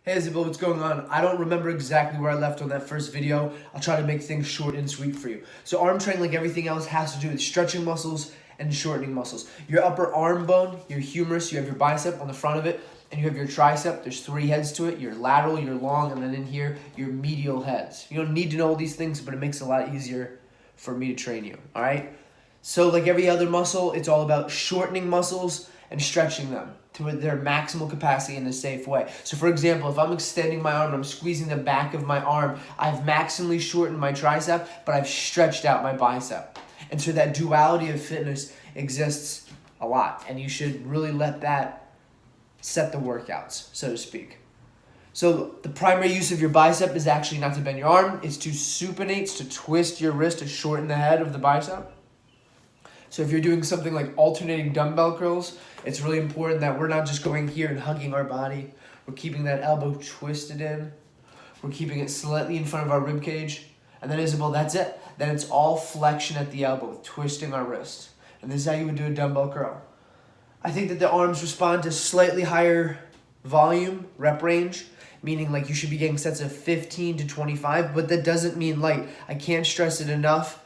Hey Isabel, what's going on? I don't remember exactly where I left on that first video. I'll try to make things short and sweet for you. So arm training, like everything else, has to do with stretching muscles and shortening muscles. Your upper arm bone, your humerus, you have your bicep on the front of it, and you have your tricep. There's three heads to it, your lateral, your long, and then in here, your medial heads. You don't need to know all these things, but it makes it a lot easier for me to train you, all right? So like every other muscle, it's all about shortening muscles and stretching them to their maximal capacity in a safe way. So for example, if I'm extending my arm and I'm squeezing the back of my arm, I've maximally shortened my tricep, but I've stretched out my bicep. And so that duality of fitness exists a lot, and you should really let that set the workouts, so to speak. So the primary use of your bicep is actually not to bend your arm, it's to supinate, to twist your wrist to shorten the head of the bicep. So if you're doing something like alternating dumbbell curls, it's really important that we're not just going here and hugging our body. We're keeping that elbow twisted in. We're keeping it slightly in front of our rib cage. And then Isabel, that's it. Then it's all flexion at the elbow, twisting our wrist. And this is how you would do a dumbbell curl. I think that the arms respond to slightly higher volume, rep range, meaning like you should be getting sets of 15 to 25, but that doesn't mean light. I can't stress it enough.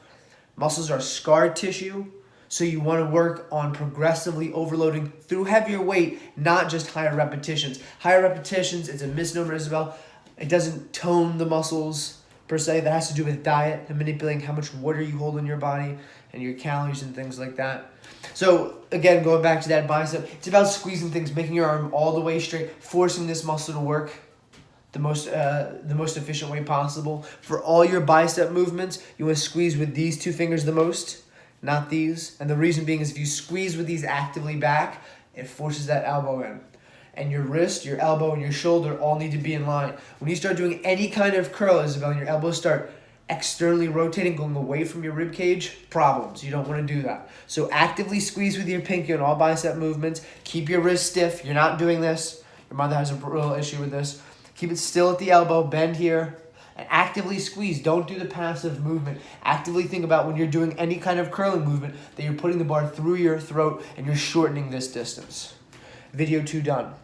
Muscles are scar tissue. So you want to work on progressively overloading through heavier weight, not just higher repetitions. Higher repetitions, it's a misnomer, Isabel. It doesn't tone the muscles per se. That has to do with diet and manipulating how much water you hold in your body and your calories and things like that. So again, going back to that bicep, it's about squeezing things, making your arm all the way straight, forcing this muscle to work the most efficient way possible. For all your bicep movements, you want to squeeze with these two fingers the most, not these. And the reason being is if you squeeze with these actively back, it forces that elbow in. And your wrist, your elbow, and your shoulder all need to be in line. When you start doing any kind of curl, Isabel, and your elbows start externally rotating, going away from your rib cage, problems. You don't want to do that. So actively squeeze with your pinky on all bicep movements. Keep your wrist stiff. You're not doing this. Your mother has a real issue with this. Keep it still at the elbow, bend here. And actively squeeze. Don't do the passive movement. Actively think about when you're doing any kind of curling movement that you're putting the bar through your throat and you're shortening this distance. Video 2 done.